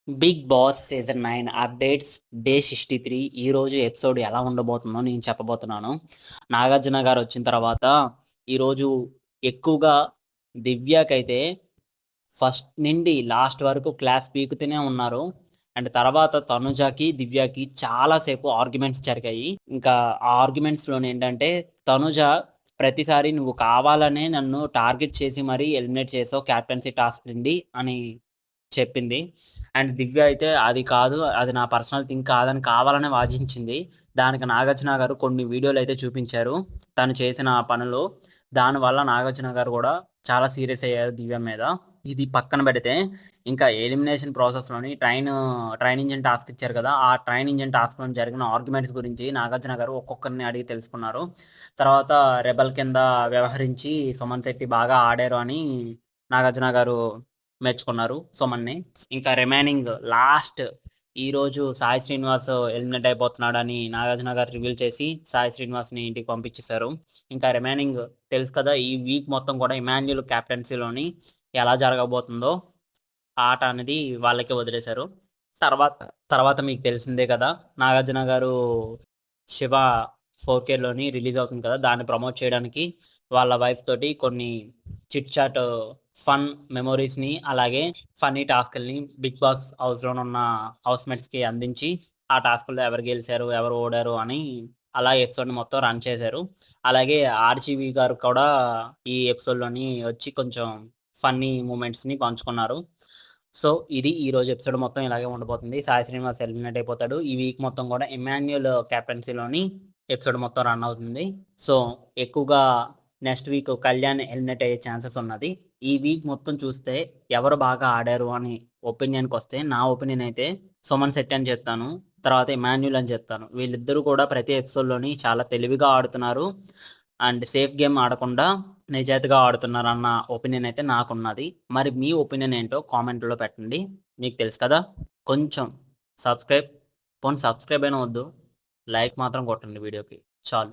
Big Boss season 9 updates day 63 ఈరోజు episode ఎలా ఉండబోతుందో నేను చెప్పబోతున్నాను. నాగార్జున గారు వచ్చిన తర్వాత ఈరోజు ఎక్కువగా దివ్యకైతే ఫస్ట్ నుండి లాస్ట్ వరకు క్లాస్ పీకుతూనే ఉన్నారు. అండ్ తర్వాత తనుజకి, దివ్యకి చాలా సేపు ఆర్గ్యుమెంట్స్ జరిగాయి. ఇంకా ఆ ఆర్గ్యుమెంట్స్‌లోని ఏంటంటే తనుజ ప్రతిసారి నువ్వు కావాలనే నన్ను టార్గెట్ చేసి మరీ ఎలిమినేట్ చేసావు క్యాప్టెన్సీ టాస్క్ నుండి అని చెప్పింది. అండ్ దివ్య అయితే అది కాదు, అది నా పర్సనల్ థింగ్ కాదని కావాలనే వాదించింది. దానికి నాగార్జున గారు కొన్ని వీడియోలైతే చూపించారు తను చేసిన పనులు. దానివల్ల నాగార్జున గారు కూడా చాలా సీరియస్ అయ్యారు దివ్య మీద. ఇది పక్కన పెడితే ఇంకా ఎలిమినేషన్ ప్రాసెస్‌లోని ట్రైన్ ఇంజిన్ టాస్క్ ఇచ్చారు కదా! ఆ ట్రైన్ ఇంజిన్ టాస్క్‌లో జరిగిన ఆర్గ్యుమెంట్స్ గురించి నాగార్జున గారు ఒక్కొక్కరిని అడిగి తెలుసుకున్నారు. తర్వాత రెబెల్ కింద వ్యవహరించి సుమన్ శెట్టి బాగా ఆడారు అని నాగార్జున గారు మెచ్చుకున్నారు సుమన్‌ని. ఇంకా రిమైనింగ్ లాస్ట్ ఈరోజు సాయి శ్రీనివాస్ ఎలిమినేట్ అయిపోతున్నాడని నాగార్జున గారు రివీల్ చేసి సాయి శ్రీనివాస్‌ని ఇంటికి పంపించేశారు. ఇంకా రిమైనింగ్ తెలుసు కదా! ఈ వీక్ మొత్తం కూడా ఇమాన్యుల్ క్యాప్టెన్సీలోని ఎలా జరగబోతుందో ఆట అనేది వాళ్ళకే వదిలేశారు. తర్వాత తర్వాత మీకు తెలిసిందే కదా! నాగార్జున గారు 'శివ' 4కేలోని రిలీజ్ అవుతుంది కదా! దాన్ని ప్రమోట్ చేయడానికి వాళ్ళ వైఫ్ తోటి కొన్ని చిట్ చాట్ ఫన్ మెమోరీస్‌ని అలాగే ఫన్నీ టాస్కుల్ని బిగ్ బాస్ హౌస్‌లోనున్న హౌస్‌మేట్స్‌కి అందించి, ఆ టాస్కుల్లో ఎవరు గెలిసారు, ఎవరు ఓడారు అని అలా ఎపిసోడ్‌ని మొత్తం రన్ చేశారు. అలాగే ఆర్‌జీవి గారు కూడా ఈ ఎపిసోడ్‌లోని వచ్చి కొంచెం ఫన్నీ మూమెంట్స్‌ని పంచుకున్నారు. సో, ఇది ఈరోజు ఎపిసోడ్ మొత్తం ఇలాగే ఉండబోతుంది. సాయి శ్రీనివాస్ ఎలిమినేట్ అయిపోతాడు. ఈ వీక్ మొత్తం కూడా ఇమ్మాన్యుయల్ కెప్టెన్సీలోని ఎపిసోడ్ మొత్తం రన్ అవుతుంది. సో, ఎక్కువగా నెక్స్ట్ వీక్ కళ్యాణ్ ఎలిమినేట్ అయ్యే ఛాన్సెస్ ఉన్నది. ఈ వీక్ మొత్తం చూస్తే ఎవరు బాగా ఆడారు అని ఒపీనియన్‌కొస్తే నా ఒపీనియన్ అయితే సుమన్ శెట్టి అని చెప్తాను. తర్వాత ఇమ్మాన్యుయల్ అని చెప్తాను. వీళ్ళిద్దరూ కూడా ప్రతి ఎపిసోడ్‌లోని చాలా తెలివిగా ఆడుతున్నారు. అండ్ సేఫ్ గేమ్ ఆడకుండా నిజాయితీగా ఆడుతున్నారన్న ఒపీనియన్ అయితే నాకున్నది. మరి మీ ఒపీనియన్ ఏంటో కామెంట్‌లో పెట్టండి. మీకు తెలుసు కదా! కొంచెం సబ్స్క్రైబ్ అయినా వద్దు. లైక్ మాత్రం కొట్టండి వీడియోకి చాలు.